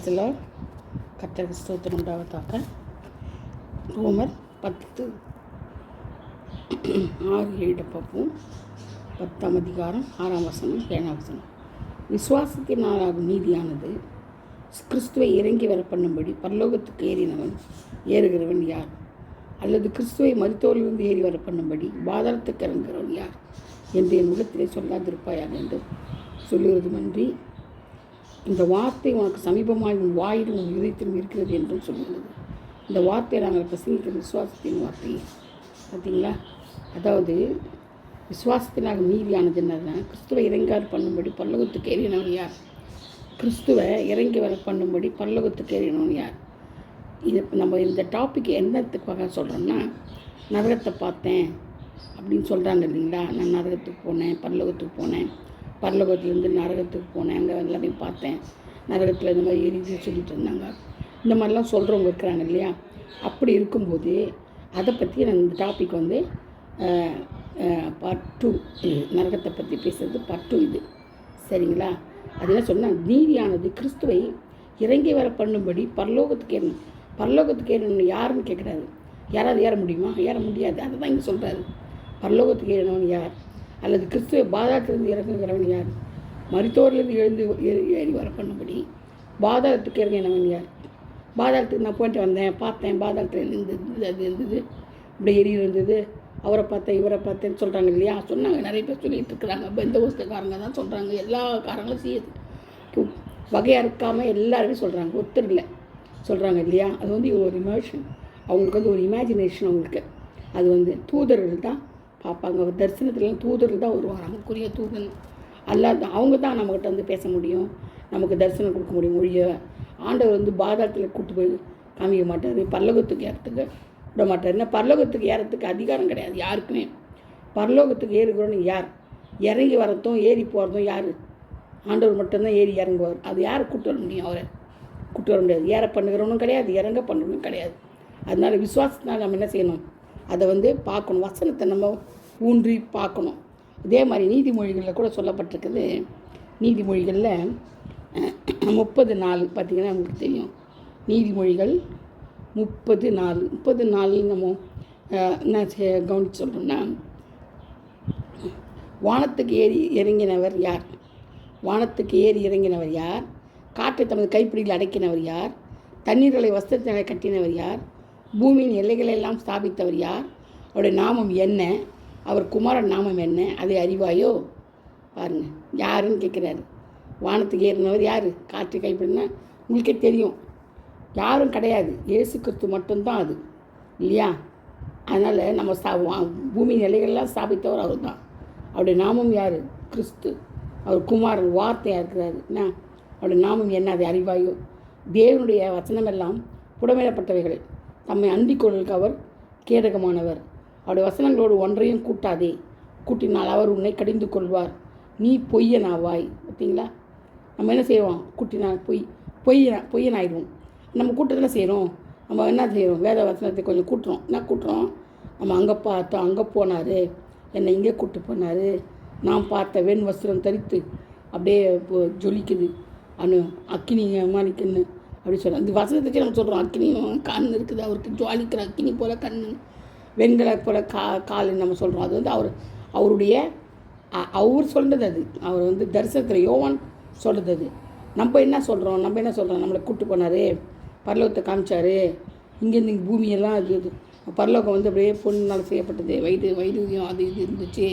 பிரைஸ்ல கர்த்தருக்கு ஸ்தோத்திரம் உண்டாவதாக. ரோமர் 10:6-7 பார்ப்போம். 10ஆம் அதிகாரம் 6ஆம் வசனம் 7ஆம் வசனம். விசுவாசத்தினாலாகும் நீதியானது கிறிஸ்துவை இறங்கி வர பண்ணும்படி பரலோகத்துக்கு ஏறுகிறவன் யார்? அல்லது கிறிஸ்துவை மரித்தோரிலிருந்து ஏறி வர பண்ணும்படி பாதாளத்துக்கு இறங்குகிறவன் யார் என்று என் உள்ளத்திலே சொல்லாதிருப்பாயாக என்று சொல்லுகிறதுமன்றி, இந்த வார்த்தை உனக்கு சமீபமாய் உன் வாயிலும் உன் இதயத்திலும் இருக்கிறது என்றும் சொல்லுகிறது. இந்த வார்த்தையை நாங்கள் பிரசங்கிக்கிற விசுவாசத்தின் வார்த்தையை பார்த்தீங்களா? அதாவது விசுவாசத்தினாக நீதியானது என்னதுன்னா, கிறிஸ்துவை இறங்கார் பண்ணும்படி பரலோகத்துக்கு ஏறினவன் யார்? கிறிஸ்துவை இறங்கி வர பண்ணும்படி பரலோகத்துக்கு ஏறினவன் யார்? இது நம்ம இந்த டாபிக் என்னத்துக்காக சொல்கிறோன்னா, நரகத்தை பார்த்தேன் அப்படின்னு சொல்கிறாங்க இல்லைங்களா. நான் நரகத்துக்கு போனேன், பரலோகத்துக்கு போனேன், பரலோகத்துலேருந்து நரகத்துக்கு போனேன், அங்கே எல்லாமே பார்த்தேன், நரகத்தில் இந்த மாதிரி எரிஞ்சு சொல்லிட்டு இருந்தாங்க. இந்த மாதிரிலாம் சொல்கிறவங்க இருக்கிறாங்க இல்லையா. அப்படி இருக்கும்போது அதை பற்றி நான் இந்த டாபிக் வந்து பார்ட் 2, நரகத்தை பற்றி பேசுகிறது பார்ட் 2 இது, சரிங்களா? அதெல்லாம் சொன்னால், நீதியானது கிறிஸ்துவை இறங்கி வர பண்ணும்படி பரலோகத்துக்கு ஏறணும். பரலோகத்துக்கு ஏறணும் யாருன்னு கேட்குறாரு. யாராவது ஏற முடியுமா? ஏற முடியாது. அதை தான் இங்கே சொல்கிறாரு. பரலோகத்துக்கு ஏறினவன் யார்? அல்லது கிறிஸ்துவை பாதாளத்திலிருந்து இறங்குகிறவன் யார்? மரித்தோரிலிருந்து ஏறி வர பண்ணும்படி பாதாளத்துக்கு இறங்கினவன் யார்? பாதாளத்துக்கு நான் போயிட்டு வந்தேன், பார்த்தேன், பாதாளத்தில் இருந்தது, அது இருந்தது, இப்படி எரி இருந்தது, அவரை பார்த்தேன், இவரை பார்த்தேன்னு சொல்கிறாங்க இல்லையா. சொன்னாங்க, நிறைய பேர் சொல்லிகிட்டு இருக்கிறாங்க. பெந்தகோஸ்தக்காரங்க தான் சொல்கிறாங்க. எல்லா காரங்களும் வகையாக இருக்காமல் எல்லாருமே சொல்கிறாங்க. ஒருத்தர் இல்லை சொல்கிறாங்க இல்லையா. அது வந்து ஒரு இமோஷன், அவங்களுக்கு வந்து ஒரு இமேஜினேஷன். அவங்களுக்கு அது வந்து தூதர்கள் தான் பார்ப்பாங்க. தரிசனத்துலாம் தூதர்கள் தான் வருவாங்க. நமக்குரிய தூதன் அல்லாத அவங்க தான் நம்மக்கிட்ட வந்து பேச முடியும், நமக்கு தரிசனம் கொடுக்க முடியும். மொழிய ஆண்டவர் வந்து பாதாளத்தில் கூப்பிட்டு போய் காமிக்க மாட்டார், பரலோகத்துக்கு ஏறத்துக்கு விட மாட்டார். ஏன்னா பரலோகத்துக்கு ஏறத்துக்கு அதிகாரம் கிடையாது யாருக்குமே. பரலோகத்துக்கு ஏறுகிறோன்னு யார்? இறங்கி வரதும் ஏறி போகிறதும் யார்? ஆண்டவர் மட்டும்தான் ஏறி இறங்குவார். அது யார் கூப்பிட்டு வர முடியும்? அவரை கூப்பிட்டு வர முடியாது. ஏற பண்ணுகிறவனும் கிடையாது, இறங்க பண்ணுறவனும் கிடையாது. அதனால் விசுவாசத்தினால் நம்ம என்ன செய்யணும்? அதை வந்து பார்க்கணும், வசனத்தை நம்ம ஊன்றி பார்க்கணும். இதே மாதிரி நீதிமொழிகளில் கூட சொல்லப்பட்டிருக்குது. நீதிமொழிகளில் 30:4 பார்த்திங்கன்னா நமக்கு தெரியும். நீதிமொழிகள் 30:4 நம்ம என்ன கவனித்து சொல்கிறோம்னா, வானத்துக்கு இறங்கினவர் யார்? வானத்துக்கு ஏறி இறங்கினவர் யார்? காற்றை தமது கைப்பிடியில் அடக்கினவர் யார்? தண்ணீர்களை வஸ்திரத்தினை கட்டினவர் யார்? பூமியின் எல்லைகளெல்லாம் ஸ்தாபித்தவர் யார்? அவருடைய நாமம் என்ன? அவர் குமாரன் நாமம் என்ன? அதை அறிவாயோ? பாருங்கள், யாருன்னு கேட்குறாரு. வானத்துக்கு ஏறினவர் யார்? காற்று கைப்பிடினா உங்களுக்கே தெரியும். யாரும் கிடையாது, இயேசு கிறிஸ்து மட்டும்தான் அது இல்லையா. அதனால் நம்ம பூமியின் எல்லைகளெல்லாம் ஸ்தாபித்தவர் அவர் தான். அவருடைய நாமம் யார்? கிறிஸ்து. அவர் குமாரன், வார்த்தையாக இருக்கிறாரு. என்ன அவருடைய நாமம் என்ன? அதை அறிவாயோ? தேவனுடைய வசனமெல்லாம் புடமிடப்பட்டவைகள், தம்மை அண்டிக் கொள்ளுக்கு அவர் கேடகமானவர். அவருடைய வசனங்களோடு ஒன்றையும் கூட்டாதே, கூட்டினால் அவர் உன்னை கடிந்து கொள்வார். நீ பொய்யனாவாய். பார்த்தீங்களா? நம்ம என்ன செய்வோம்? கூட்டினால் பொய்யனாயிடுவோம். நம்ம கூட்டத்தில் செய்கிறோம். நம்ம என்ன செய்கிறோம்? வேத வசனத்தை கொஞ்சம் கூட்டுறோம். என்ன கூட்டுறோம்? நம்ம அங்கே பார்த்தோம், அங்கே போனார், என்னை இங்கே கூப்பிட்டு போனார், நான் பார்த்த வெண் வஸ்திரம் தரித்து அப்படியே ஜொலிக்குது, அக்கினி மாணிக்கன்னு அப்படி சொல்கிறோம். இந்த வசனத்துக்கு நம்ம சொல்கிறோம், அக்கினி கண் இருக்குது, அவருக்கு ஜுவாலிக்கிற அக்கினி போல் கண், வெண்கல போல் காலுன்னு நம்ம சொல்கிறோம். அது வந்து அவர் சொல்கிறது. அது அவர் வந்து தரிசனத்தில் யோவான் சொல்கிறது. அது நம்ம என்ன சொல்கிறோம்? நம்மளை கூப்பிட்டு போனார், பரலோகத்தை காமிச்சார், இங்கேருந்து இங்கே பூமியெல்லாம் இது பரலோகம் வந்து அப்படியே பொண்ணுனால் செய்யப்பட்டது, வைடூரியம் அது இது இருந்துச்சு,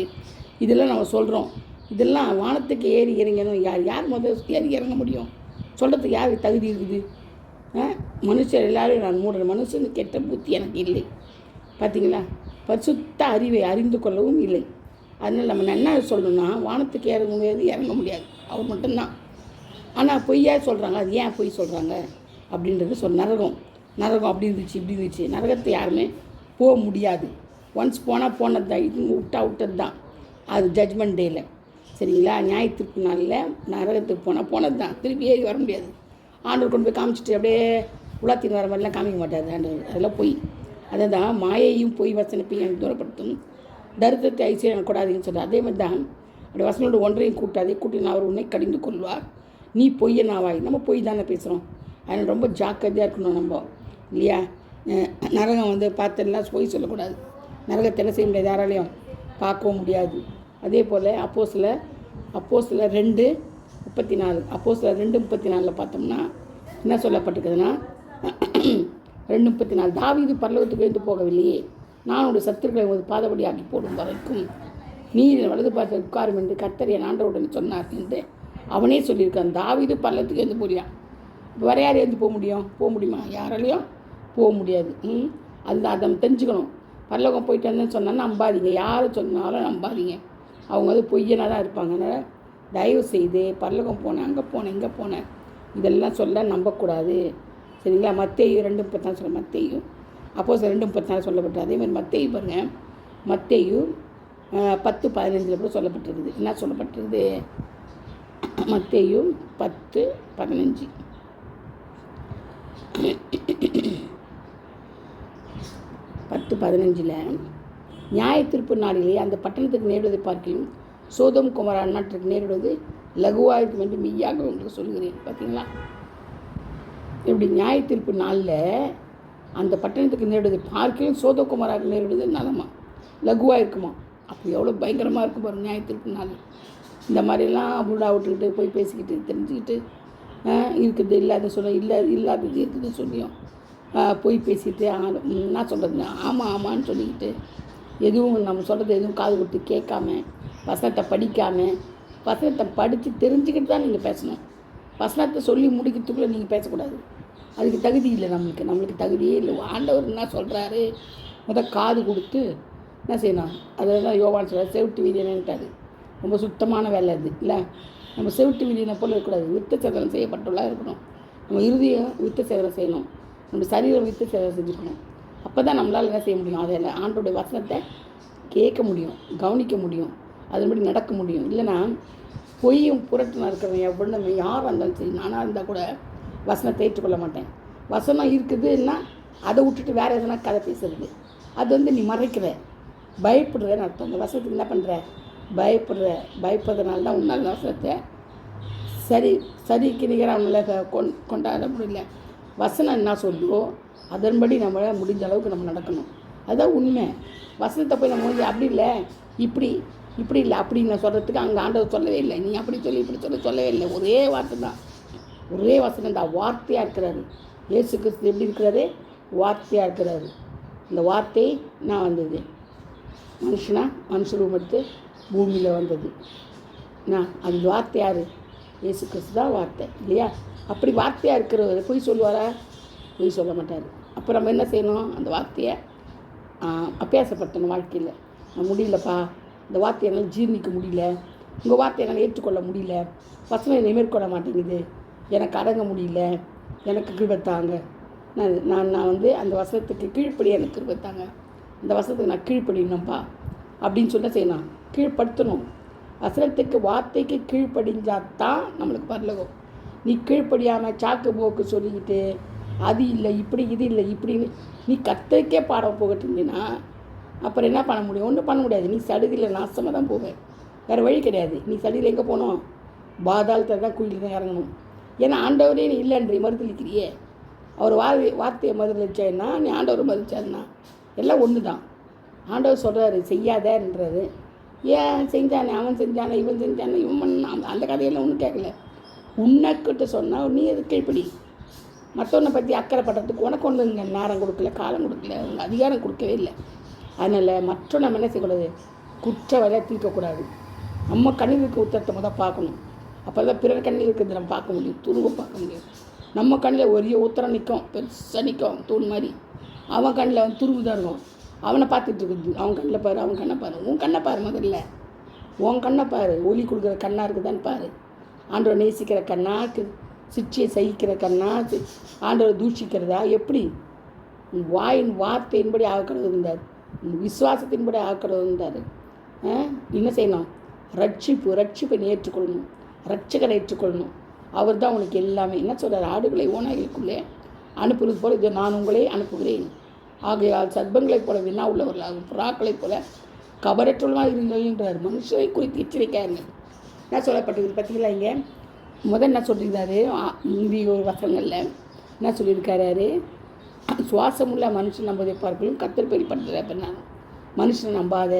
இதெல்லாம் நம்ம சொல்கிறோம். இதெல்லாம் வானத்துக்கு ஏறி இறங்கணும். யார் முதல் ஏறி இறங்க முடியும்? சொல்கிறதுக்கு யாருக்கு தகுதி இருக்குது? மனுஷர் எல்லாரும் நான் மூடுற மனுஷன்னு கெட்ட புத்தி எனக்கு இல்லை. பார்த்தீங்களா? பரிசுத்த அறிவை அறிந்து கொள்ளவும் இல்லை. அதனால் நம்ம என்ன சொல்லணும்னா, வானத்துக்கு இறங்க முடியாது, அவர் மட்டும்தான். ஆனால் பொய்யா சொல்கிறாங்க. அது ஏன் பொய் சொல்கிறாங்க அப்படின்றது நரகம் அப்படி இருந்துச்சு, இப்படி இருந்துச்சு. நரகத்தை யாருமே போக முடியாது. ஒன்ஸ் போனது தான், இது விட்டது தான். அது ஜட்ஜ்மெண்ட் டேயில், சரிங்களா? நியாயத்திற்கு நாளில் நரகத்துக்கு போனது தான், திருப்பி ஏறி வர முடியாது. ஆண்டவர் கொண்டு போய் காமிச்சிட்டு அப்படியே உலாத்தின்னு வர மாதிரிலாம் காமிக்க மாட்டார் ஆண்டவர். அதெல்லாம் பொய். அதை தான் மாயையும் பொய் வசனப்பையும் எனக்கு தூரப்படுத்தும், தரித்திரத்தை ஐஸ்வர்யம் கூடாதுன்னு சொல்கிறார். அதே மாதிரி தான் அப்படி வசனோட ஒன்றையும் கூட்டாதே, கூட்டினா அவர் உன்னை கடிந்து கொள்வார். நீ பொய்யனாவாய். நம்ம பொய் தானே பேசுகிறோம். அதனால் ரொம்ப ஜாக்கிரதையாக இருக்கணும் நம்ம இல்லையா. நரகம் வந்து பார்த்தெல்லாம் போய் சொல்லக்கூடாது. நரகத்தை என்ன செய்ய முடியாது, யாராலையும் பார்க்கவும் முடியாது. அதே போல் அப்போஸ்தலர் 2:34 அப்போஸ்தலர் 2:34 பார்த்தோம்னா என்ன சொல்லப்பட்டிருக்குதுன்னா 2:34 தாவீது பரலோகத்துக்கு எழுந்து போகவில்லையே, நான் உடைய சத்துருக்களை ஒரு பாதபடி ஆக்கி போடும் வரைக்கும் நீர் வலது பார்த்து உட்காரும் என்று கர்த்தர் என் ஆண்டவருடன் சொன்னார் என்று அவனே சொல்லியிருக்கான். தாவீது பரலோகத்துக்கு எழுந்து போறியா, வேற யார் எழுந்து போக முடியுமா, யாராலையும் போக முடியாது. அதுதான் அதை தெரிஞ்சுக்கணும். பரலோகம் போயிட்டு வந்தேன்னு சொன்னாலும் நம்பாதீங்க, யாரை சொன்னாலும் நம்பாதீங்க. அவங்க வந்து பொய்யனாக தான் இருப்பாங்க. அதனால் தயவு செய்து பரலோகம் போனேன், அங்கே போனேன், இங்கே போனேன் இதெல்லாம் சொல்ல நம்பக்கூடாது. சரிங்களா. மத்தேயு 2:34 சொல்ல, மத்தேயு அப்போஸ்தலர் 2:34 சொல்லப்பட்டது. அதேமாதிரி மத்தேயு பாருங்கள், மத்தேயு 10:15 கூட சொல்லப்பட்டிருக்குது. என்ன சொல்லப்பட்டிருக்குது, மத்தேயு 10:15 10:15 நியாய தீர்ப்பு நாளிலே அந்த பட்டணத்துக்கு நேரிடுவதை பார்க்கலும் சோதோம் குமாரா நாட்டுக்கு நேரிடுவது லகுவாக இருக்கும் என்று மெய்யாக உங்களுக்கு சொல்கிறேன். பார்த்தீங்களா, இப்படி நியாய தீர்ப்பு நாளில் அந்த பட்டணத்துக்கு நேரிடுவதை பார்க்கலும் சோதோம் குமாராவுக்கு நேரிடுவது நலமா லகுவாக இருக்குமா. அப்போ எவ்வளோ பயங்கரமாக இருக்கும் பாருங்கள் நியாய தீர்ப்பு நாள். இந்த மாதிரிலாம் புடா விட்டுக்கிட்டு போய் பேசிக்கிட்டு தெரிஞ்சுக்கிட்டு இருக்குது இல்லாதது இருக்குது சொல்லியும் போய் பேசிட்டு என்ன சொல்கிறது ஆமான்னு சொல்லிக்கிட்டு எதுவும் நம்ம சொல்கிறது எதுவும் காது கொடுத்து கேட்காம வசனத்தை படிக்காமல் வசனத்தை படித்து தெரிஞ்சுக்கிட்டு தான் நீங்கள் பேசணும். வசனத்தை சொல்லி முடிக்கிறதுக்குள்ளே நீங்கள் பேசக்கூடாது. அதுக்கு தகுதி இல்லை, நம்மளுக்கு தகுதியே இல்லை. ஆண்டவர் என்ன சொல்கிறாரு காது கொடுத்து என்ன செய்யணும். அதுதான் யோவான் சொல்கிறார், செவிட்டு வீரியன்ட்டாரு. ரொம்ப சுத்தமான வேலை அது இல்லை. நம்ம செவிட்டு வீரியனை போல் இருக்கக்கூடாது, விருத்த சேதனம் செய்யப்பட்டுள்ளா இருக்கணும். நம்ம இறுதியும் விருத்த சேதனம் செய்யணும், நம்ம சரீரம் விருத்த சேதனம் செஞ்சுக்கணும். அப்போ தான் நம்மளால் என்ன செய்ய முடியும், அதில் ஆண்டோடைய வசனத்தை கேட்க முடியும், கவனிக்க முடியும், அதன்படி நடக்க முடியும். இல்லைன்னா பொய்யும் புரட்டுனா இருக்கிறவன் எவ்வளோ யாராக இருந்தாலும் சரி, நானாக இருந்தால் கூட வசனத்தை ஏற்றுக்கொள்ள மாட்டேன். வசனம் இருக்குதுன்னா அதை விட்டுட்டு வேறு எதனா கதை பேசுறது, அது வந்து நீ மறைக்கிற, பயப்படுறேன்னு அர்த்தம். அந்த வசனத்துக்கு என்ன பண்ணுற, பயப்படுறதுனால தான் உன்னால் வசனத்தை சரிக்கு நிகராக அவங்கள கொண்டாட முடியல. வசனம் என்ன சொல்லுவோ அதன்படி நம்மளால் முடிஞ்ச அளவுக்கு நம்ம நடக்கணும். அதுதான் உண்மை. வசனத்தை போய் நம்ம வந்து அப்படி இல்லை இப்படி இல்லை அப்படின்னு சொல்கிறதுக்கு அங்கே ஆண்டவர் சொல்லவே இல்லை. நீ அப்படி சொல்லி இப்படி சொல்லவே இல்லை. ஒரே வார்த்தை தான், ஒரே வசனம் தான். வார்த்தையாக இருக்கிறாரு இயேசு கிறிஸ்து. எப்படி இருக்கிறாரு, வார்த்தையாக இருக்கிறாரு. இந்த வார்த்தை நான் வந்தது மனுஷரும் எடுத்து பூமியில் வந்தது. அந்த வார்த்தை யார், இயேசு கிறிஸ்து தான் வார்த்தை இல்லையா. அப்படி வார்த்தையாக இருக்கிறவர் பொய் சொல்லுவாரா, பொய் சொல்ல மாட்டார். அப்போ நம்ம என்ன செய்யணும், அந்த வார்த்தையை அபியாசப்படுத்தணும் வாழ்க்கையில். நான் முடியலப்பா, இந்த வார்த்தையை என்னால் ஜீர்ணிக்க முடியல, உங்கள் வார்த்தையை என்னால் ஏற்றுக்கொள்ள முடியல, வசனம் என்னை மேற்கொள்ள மாட்டேங்குது, எனக்கு அடங்க முடியல, எனக்கு கிருபைத்தாங்க, நான் வந்து அந்த வசனத்துக்கு கீழ்ப்படி எனக்கு கிருபைத்தாங்க, அந்த வசனத்துக்கு நான் கீழ்ப்படினப்பா அப்படின்னு சொல்ல செய்யணும், கீழ்ப்படுத்தணும். வசனத்துக்கு வார்த்தைக்கு கீழ்ப்படிஞ்சாதான் நம்மளுக்கு பரலோகம். நீ கீழ்ப்படியாமல் சாக்கு போக்கு சொல்லிக்கிட்டு அது இல்லை இப்படி இது இல்லை இப்படின்னு நீ கர்த்தருக்கே பாடம் போகிட்டு இருந்தீங்கன்னா அப்புறம் என்ன பண்ண முடியும், ஒன்றும் பண்ண முடியாது. நீ சடுதியில் நாசமாக தான் போவேன், வேறு வழி கிடையாது. நீ சடுதியில் எங்கே போகணும், பாதாளத்தில் தான் குழியில் தான் இறங்கணும். ஏன்னா ஆண்டவரே நீ இல்லைன்றி மறுதளிக்கிறியே. அவர் வார்த்தையை மறுதளிச்சேன்னா நீ ஆண்டவர் மறுதளிச்சாருன்னா எல்லாம் ஒன்று தான். ஆண்டவர் சொல்கிறாரு செய்யாதன்றாரு. ஏன் செஞ்சானே, அவன் செஞ்சானே, இவன் செஞ்சானே, இவன் பண்ணான், அந்த கதையெல்லாம் ஒன்றும் கேட்கல. உன்னைக்கிட்ட சொன்னால் நீ எது கீழ்ப்படி. மற்றவனை பற்றி அக்கறைப்படுறதுக்கு உனக்கு ஒன்று இங்கே நேரம் கொடுக்கல, காலம் கொடுக்கல, உங்கள் அதிகாரம் கொடுக்கவே இல்லை. அதனால் மற்ற நம்ம என்ன செய்யக்கூடாது, குற்ற வேலையை தீர்க்கக்கூடாது. நம்ம கண்ணிலுக்கு உத்தரத்தை முதல் பார்க்கணும். அப்போ தான் பிறர் கண்ணில் இருக்கிறது நம்ம பார்க்க முடியும், துருவை பார்க்க முடியும். நம்ம கண்ணில் ஒரே உத்தரம் நிற்கும், பெருசாக நிற்கும் தூண் மாதிரி. அவன் கண்ணில் வந்து துருவு தான் இருக்கும். அவனை பார்த்துட்டு இருக்குது, அவன் கண்ணில் பாரு, அவன் கண்ணை பாரு, உன் கண்ணை பாரு, முதல்ல உன் கண்ணை பாரு. ஒளி கொடுக்குற கண்ணாக இருக்குதான்னு பாரு. ஆண்டவரை நேசிக்கிற கண்ணா, சிற்சியை சகிக்கிற கண்ணா, ஆண்டவரை தூஷிக்கிறதா, எப்படி வாயின் வார்த்தையின்படி ஆக்கடவு இருந்தார், விசுவாசத்தின்படி ஆக்கடவு இருந்தார். என்ன செய்யணும், ரட்சிப்பை நீ ஏற்றுக்கொள்ளணும், ரட்சகரை ஏற்றுக்கொள்ளணும். அவர் தான் உனக்கு எல்லாமே. என்ன சொல்கிறார், ஆடுகளை ஓநாய்களுக்குள்ளே அனுப்புவது போல இதை நான் உங்களே அனுப்புகிறேன். ஆகையால் சர்ப்பங்களைப் போல வினா உள்ளவர்களாகும், புறாக்களைப் போல கபரற்றமாக இருங்கன்றார். மனுஷனை குறித்து எச்சரிக்கையாருங்க. என்ன சொல்லப்பட்டது பார்த்தீங்களா, இங்கே முதல் என்ன சொல்லியிருந்தாரு, ஒரு வசனங்களில் என்ன சொல்லியிருக்காரு, சுவாசமுள்ள மனுஷன் நம்பதை பார்க்கலும் கர்த்தர் பெரியப்படுத்துகிறார் அப்படின்னா, மனுஷனை நம்பாத,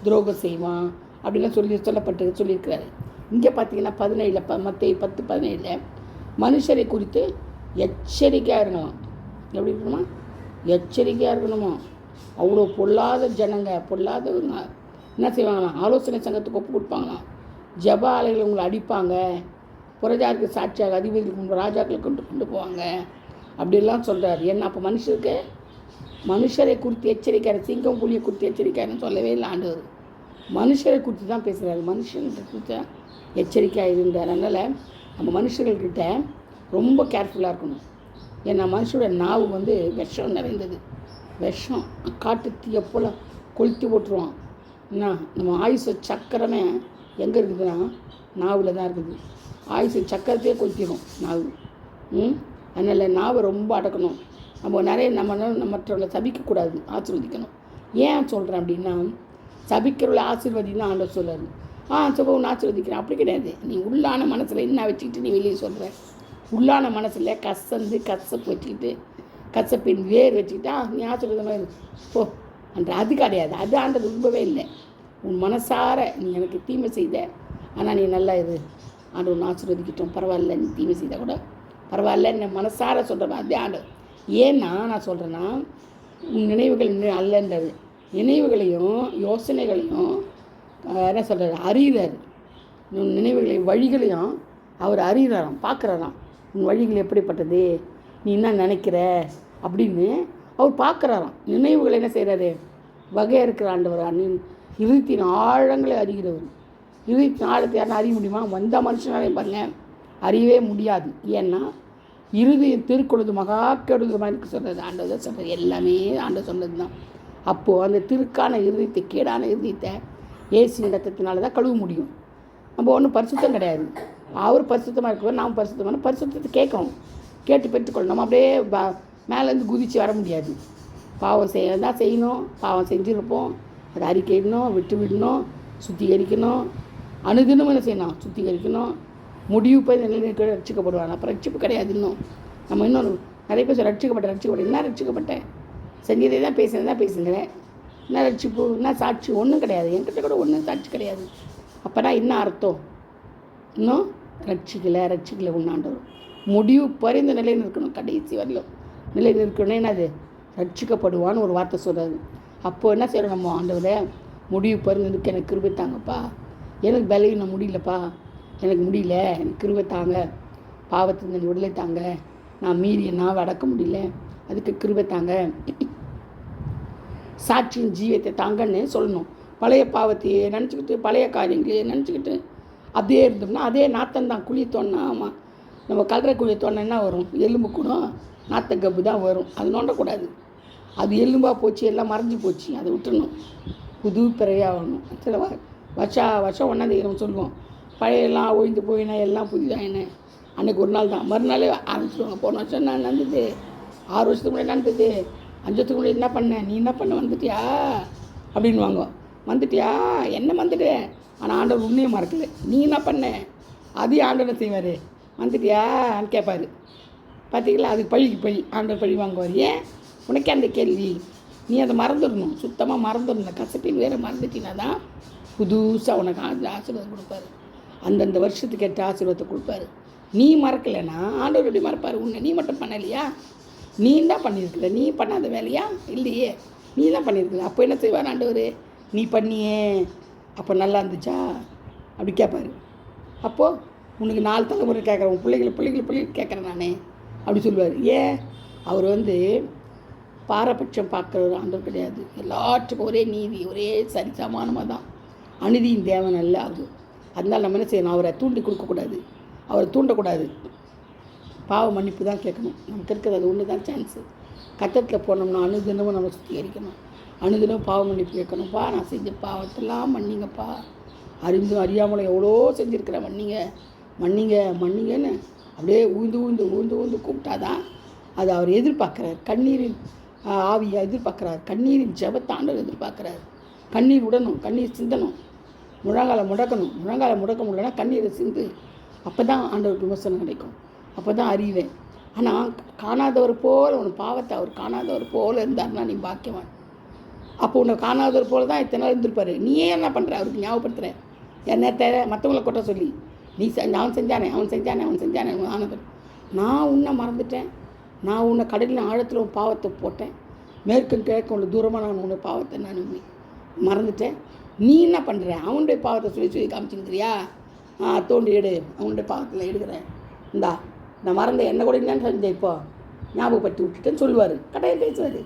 துரோகம் செய்வான் அப்படிலாம் சொல்லியிருக்கிறாரு. இங்கே பார்த்தீங்கன்னா 17 மத்தேயு 10:17 மனுஷரை குறித்து எச்சரிக்கையாக இருக்கணும். எப்படி இருக்கணுமா? எச்சரிக்கையாக இருக்கணுமா? அவ்வளோ பொல்லாத ஜனங்க, பொல்லாதவங்க என்ன செய்வாங்களாம், ஆலோசனை சங்கத்துக்கு ஒப்பு கொடுப்பாங்களாம், ஜப ஆலைகளை உங்களை அடிப்பாங்க, புறஜாருக்கு சாட்சியாக அதிபதிகளுக்கு முன்பு ராஜாக்களை கொண்டு போவாங்க அப்படிலாம் சொல்கிறார். ஏன்னா அப்போ மனுஷரை குறித்து எச்சரிக்கையார், சிங்கம் புலியை குறித்து எச்சரிக்கையாருன்னு சொல்லவே இல்லை ஆண்டவர். மனுஷரை குறித்து தான் பேசுகிறாரு, மனுஷன்கிட்ட குறித்து எச்சரிக்கையாக இருந்தார். அதனால் நம்ம மனுஷர்கள்கிட்ட ரொம்ப கேர்ஃபுல்லாக இருக்கணும். ஏன்னா மனுஷோட நாவு விஷம் நிறைந்தது, விஷம் காட்டு தீயை போல் கொளுத்தி போட்டுருவான். என்ன நம்ம ஆயுச சக்கரமே எங்கே இருக்குதுன்னா நாவில் தான் இருக்குது. ஆயுசு சக்கரத்தையே கொளுத்திடும் நாவு. அதனால் நாவை ரொம்ப அடக்கணும். நம்ம நிறைய மற்றவங்களை சபிக்கக்கூடாது, ஆசீர்வதிக்கணும். ஏன் சொல்கிறேன் அப்படின்னா, சபிக்கிறவளை ஆசீர்வதின்னு ஆண்டவர் சொல்கிறாரு. சபை ஒன்று ஆசீர்வதிக்கிறேன் அப்படி கிடையாது. நீ உள்ளான மனசில் என்ன வச்சுக்கிட்டு நீ வெளியே சொல்கிற, உள்ளான மனசில் கசப்பு வச்சுக்கிட்டு, கசப்பின் வேர் வச்சுக்கிட்டா நீ ஆசீர்வாதமாக போ அன்ற அது கிடையாது. அது ஆண்டது விரும்பவே இல்லை. உன் மனசார நீ எனக்கு தீமை செய்த, ஆனால் நீ நல்லா இரு, ஆண்டு ஒன்று ஆசீர்வதிக்கிட்டோம், பரவாயில்ல, நீ தீமை செய்தால் கூட பரவாயில்ல, என்ன மனசார சொல்கிறேன். அதே ஆண்டு. ஏன்னா நான் சொல்கிறேன்னா, உன் நினைவுகள் அல்லன்றது, நினைவுகளையும் யோசனைகளையும் என்ன சொல்கிறார், அறிகிறார். உன் நினைவுகளையும் வழிகளையும் அவர் அறிகிறாராம், பார்க்குறாராம். உன் வழிகள் எப்படிப்பட்டது, நீ என்ன நினைக்கிற அப்படின்னு அவர் பார்க்குறாராம். நினைவுகளை என்ன செய்கிறாரு, வகையாக இருக்கிற ஆண்டவர், இருதயத்தின் ஆழங்களை அறிகிறவர். இருதயத்தின் ஆழத்தை யாரும் அறிய முடியுமா? வந்த மனுஷனாலே பாருங்கள் அறியவே முடியாது. ஏன்னா இருதயம் திருக்குழுது மகா கெடுதமாக இருக்க சொல்கிறது ஆண்டவர் தான் சொல்கிறது. எல்லாமே ஆண்டவர் சொன்னது தான். அப்போது அந்த திருக்கான இருதயத்தை, கேடான இருதயத்தை இயேசுவின் ரத்தத்தினால தான் கழுவ முடியும். நம்ம ஒன்றும் பரிசுத்தம் கிடையாது. அவர் பரிசுத்தமாக இருக்கிறவர், நாம் பரிசுத்தமான பரிசுத்தத்தை கேட்கணும், கேட்டு பெற்றுக்கொள்ளணும். நம்ம அப்படியே மேலேருந்து குதித்து வர முடியாது. பாவம் செய்யணும், பாவம் செஞ்சுருப்போம், அதை அறிக்கையிடணும், விடணும், சுத்திகரிக்கணும், அனுதினம் என்ன செய்யணும், சுத்திகரிக்கணும். முடிவு போய் நிலைநிற்க ரட்சிக்கப்படுவாங்க. அப்போ ரட்சிப்பு கிடையாது. நம்ம இன்னொன்று நிறைய பேர் ரட்சிக்கப்பட்டேன், என்ன ரட்சிக்கப்பட்டேன், செஞ்சதை தான் பேசுகிறேன், என்ன ரட்சிப்பு, என்ன சாட்சி, ஒன்றும் கிடையாது. என்கிட்ட கூட ஒன்றும் சாட்சி கிடையாது. அப்போனா என்ன அர்த்தம், இன்னும் ரட்சிக்கலை உண்ணாண்டவர். முடிவு பறிந்த நிலை நிற்கணும், கடைசி வரலும் நிலை நிற்கணும். என்னது, ரட்சிக்கப்படுவான்னு ஒரு வார்த்தை சொல்கிறாரு. அப்போது என்ன செய்யணும், நம்ம ஆண்டவரை முடிவு பறிந்து நிற்க எனக்கு கிருபை தாங்கப்பா, எனக்கு பலவீனம் முடியலப்பா, எனக்கு முடியல, எனக்கு கிருபை தாங்க, பாவத்தின் விடுதலை தாங்க, நான் மீறிய நான் அடக்க முடியல, அதுக்கு கிருபை தாங்க, சாட்சியின் ஜீவத்தை தாங்கன்னு சொல்லணும். பழைய பாவத்தையே நினச்சிக்கிட்டு, பழைய காரியங்களையே நினச்சிக்கிட்டு அப்படியே இருந்தோம்னா அதே நாத்தந்தான். குழி தோண்டினா, ஆமாம், நம்ம கல்ற குழி தோண்டினா என்ன வரும், எலும்பு கூட நாத்த கப்பு தான் வரும். அது நோண்டக்கூடாது. அது எலும்பாக போச்சு, எல்லாம் மறைஞ்சி போச்சு, அதை விட்டுணும், புது பிறையாக வரணும். சில வருஷம் ஒன்றாந்தேதி சொல்லுவோம், பழையெல்லாம் ஒழிந்து போயினா எல்லாம் புதிதாக என்ன, அன்றைக்கி ஒரு நாள் தான், மறுநாளே ஆரம்பிச்சுடுவாங்க. போன வருஷம் என்ன நடந்தது, 6 வருஷத்துக்கு முன்னாடி நடந்தது, 5 வருஷத்துக்கு முன்னாடி என்ன பண்ண, நீ என்ன பண்ண, வந்துட்டியா அப்படின்வாங்க. வந்துட்டியா, என்ன வந்துட்டு, ஆனால் ஆண்டவர் உண்மையை மறக்கலை, நீ என்ன பண்ண, அதையும் ஆண்டவர் செய்வார். வந்துட்டியான்னு கேட்பார். பார்த்தீங்களா, அதுக்கு பழி ஆண்டவர் பழி வாங்குவார். ஏன், உனக்கே அந்த கேள்வி, நீ அதை மறந்துடணும், சுத்தமாக மறந்துடணும். கசப்பின் வேறு மறந்துட்டினா தான் புதுசாக உனக்கு ஆசீர்வாதம் கொடுப்பாரு, அந்தந்த வருஷத்துக்கு ஏற்ற ஆசீர்வாதத்தை கொடுப்பாரு. நீ மறக்கலைன்னா ஆண்டவர் எப்படி மறப்பார் உன்னை? நீ மட்டும் பண்ணலையா, நீ தான் பண்ணியிருக்கிற, நீ பண்ணாத வேலையா இல்லையே, நீ தான் பண்ணியிருக்கிற. அப்போ என்ன செய்வார் ஆண்டவர், நீ பண்ணியே, அப்போ நல்லா இருந்துச்சா அப்படி கேட்பார். அப்போது உனக்கு 4 தலைமுறை கேட்குறேன், உன் பிள்ளைகளை கேட்குறேன் நானே அப்படி சொல்லுவார். ஏன், அவர் பாரபட்சம் பார்க்குற ஆண்டவர் கிடையாது. எல்லாத்துக்கும் ஒரே நீதி, ஒரே சரிசமானமாக தான். அநீதியின் தேவன் அல்ல அது. அதனால் நம்ம என்ன செய்யணும், அவரை தூண்டி கொடுக்கக்கூடாது, அவரை தூண்டக்கூடாது. பாவ மன்னிப்பு தான் கேட்கணும். நமக்கு இருக்கிறது அது ஒன்று தான் சான்ஸு. கட்டத்தில் போனோம்னா அனுதினமும் நம்ம சுத்திகரிக்கணும், அனுதினம் பாவ மன்னிப்பு கேட்கணும்ப்பா. நான் செஞ்ச பாவத்தெல்லாம் மன்னிங்கப்பா, அறிந்தும் அறியாமலும் எவ்வளோ செஞ்சுருக்கிறேன், மன்னிங்கன்னு அப்படியே ஊந்து கூப்பிட்டாதான் அது அவர் எதிர்பார்க்குறார். கண்ணீரின் ஆவியை எதிர்பார்க்குறார், கண்ணீரின் ஜெபத்தை ஆண்டவர் எதிர்பார்க்குறார். கண்ணீர் விடணும், கண்ணீர் சிந்தணும், முழங்கால முடக்க முடியலன்னா கண்ணீரை சிந்து. அப்போ தான் ஆண்டவருக்கு விமர்சனம் கிடைக்கும், அப்போ தான் அறிவேன். ஆனால் காணாதவர் போல் உன் பாவத்தை அவர் காணாதவர் போல் இருந்தார்னா நீ பாக்கியவான். அப்போ உன்னை காணாதவர் போல் தான் இத்தனை நாள் இருந்திருப்பாரு. நீயே என்ன பண்ணுற அவருக்கு ஞாபகப்படுத்துகிறேன். என் நேரத்தை மற்றவங்களை கொட்ட சொல்லி நீ அவன் செஞ்சானே ஆனவர். நான் உன்னை மறந்துட்டேன். நான் உன்னை கடலில் ஆழத்தில் உன் பாவத்தை போட்டேன். மேற்கும் கிழக்கு உன்னை தூரமாக நான் உன்னை பாவத்தை நான் மறந்துட்டேன். நீ என்ன பண்ணுற? அவனுடைய பாவத்தை சொல்லி காமிச்சுக்கிறியா? தோண்டி எடு, அவனுடைய பாவத்தில் எடுக்கிறேன். இந்தா நான் மறந்த என்ன கூட என்னன்னு செஞ்சேன், இப்போ ஞாபகப்படுத்தி விட்டுட்டேன்னு சொல்லுவார். கட்டாயம் பேசுவார்.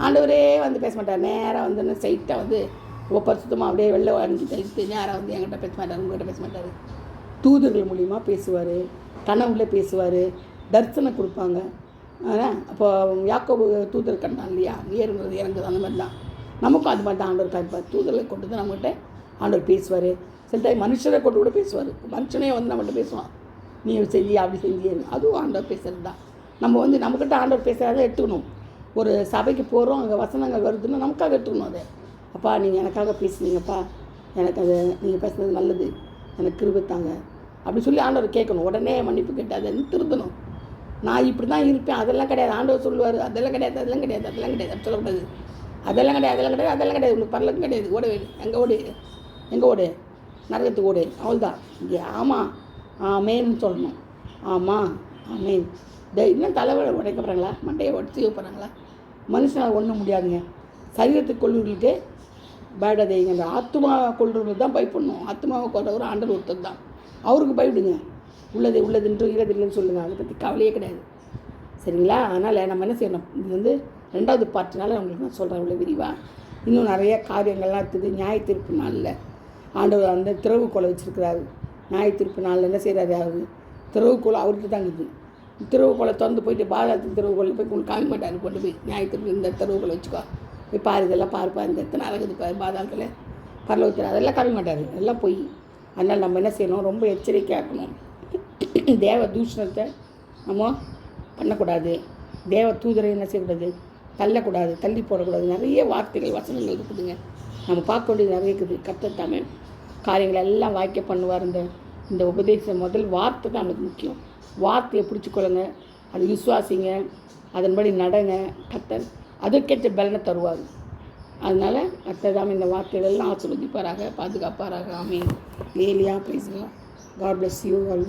ஆண்டவரே வந்து பேச மாட்டார். நேராக வந்து சைட்டாக வந்து ரொம்ப பரிசுத்தமாக அப்படியே வெளில அணிஞ்சு தைத்து நேராக வந்து என்கிட்ட பேச மாட்டார், உங்கள்கிட்ட பேச மாட்டார். தூதர்கள் மூலிமா பேசுவார், கனவுல பேசுவார், தரிசனம் கொடுப்பாங்க. அப்போ யாக்கோபு தூதர் கண்டான் இல்லையா, ஏறுங்கிறது இறங்குது, அந்த மாதிரி தான் நமக்கும் அது மாதிரி தான் ஆண்டவர் காமிப்பார். தூதர்களை கொண்டு தான் நம்மகிட்ட ஆண்டவர் பேசுவார். சில டைம் மனுஷரை கொண்டு கூட பேசுவார். மனுஷனே வந்து நம்மகிட்ட பேசுவான், நீ செஞ்சு அப்படி செஞ்சு, அதுவும் ஆண்டவர் பேசுகிறது தான். நம்ம வந்து நம்மக்கிட்ட ஆண்டவர் பேசுகிறத எடுத்துக்கணும். ஒரு சபைக்கு போகிறோம், அங்கே வசனங்கள் வருதுன்னா நமக்காக எடுத்துக்கணும் அதை. அப்பா நீங்கள் எனக்காக பேசுனீங்கப்பா, எனக்கு அதை நீங்கள் பேசுனது நல்லது, எனக்கு கிருபை தாங்க அப்படி சொல்லி ஆண்டவர் கேட்கணும். உடனே மன்னிப்பு கேட்டு அதை திருத்தணும். நான் இப்படி தான் இருப்பேன் அதெல்லாம் கிடையாது. ஆண்டவர் சொல்லுவார் அதெல்லாம் கிடையாது அப்படி சொல்லக்கூடாது. அதெல்லாம் கிடையாது உங்களுக்கு பரலக்கும் கிடையாது. ஓட எங்கே ஓடு நரகத்துக்கு ஓடு, அவ்வளோதான். இங்கே ஆமாம் ஆமேன்னு சொல்லணும். ஆமாம் ஆமேன். இன்னும் தலைவரை உடைக்க போகிறாங்களா, மண்டையை உடச்சி போகிறாங்களா? மனுஷனால் ஒன்றும் முடியாதுங்க. சரீரத்துக்கு கொள்ளுகளுக்கு பயப்படாதீங்க. அந்த ஆத்மா கொள்றவங்களுக்கு தான் பயப்படணும். ஆத்மாவை கொண்டவர் ஆண்டவர் ஒருத்தர் தான், அவருக்கு பயப்படுங்க. உள்ளதுன்று இல்லைன்னு சொல்லுங்கள், அதை பற்றி கவலையே கிடையாது. சரிங்களா? அதனால் நம்ம என்ன செய்யணும், இது வந்து 2வது பார்ட்டினால உங்களுக்கு நான் சொல்கிறேன் இவ்வளோ விரிவாக. இன்னும் நிறைய காரியங்கள்லாம் இருக்குது. நியாய தீர்ப்பு நாளில் ஆண்டவர் அந்த திறவுகோலை வச்சுருக்கிறாரு. நியாய தீர்ப்பு நாளில் என்ன செய்கிறாரு, அவர் திறவுகோலை அவருக்கு தான் இருக்குது. திறவுகோலை திறந்து போயிட்டு பாதாளத்தின் திறவுகோலை போய் உங்களுக்கு காமி மாட்டார். கொண்டு போய் நியாய தீர்ப்பு இந்த திறவுகோலை வச்சுக்கோ, போய் பாரு, இதெல்லாம் பாருப்பா, இந்த எத்தனை அழகுது பாரு பாதாளத்தில் பரலோகத்தில், அதெல்லாம் காமி மாட்டார், அதெல்லாம் போய். அதனால் நம்ம என்ன செய்யணும், ரொம்ப எச்சரிக்கையாக இருக்கணும். தேவ தூஷணத்தை நம்ம பண்ணக்கூடாது. தேவ தூதரை என்ன செய்யக்கூடாது, தள்ளக்கூடாது, தள்ளி போடக்கூடாது. நிறைய வார்த்தைகள் வசனங்கள் இருக்குதுங்க, நம்ம பார்க்க வேண்டியது நிறைய இருக்குது. கர்த்தர் தாமே காரியங்கள் எல்லாம் வாய்க்க பண்ணுவார். இந்த உபதேசம் முதல் வார்த்தை தான் நமக்கு முக்கியம். வார்த்தையை பிடிச்சிக்கொள்ளுங்க, அதை விசுவாசிங்க, அதன்படி நடங்க. கர்த்தர் அதற்கேற்ற பலனை தருவார். அதனால் கர்த்தர் தாமே இந்த வார்த்தைகளெல்லாம் ஆசீர்வதிப்பாராக, பாதுகாப்பாராக. ஆமென். ஏலியா பேசுகிறோம். God bless you all.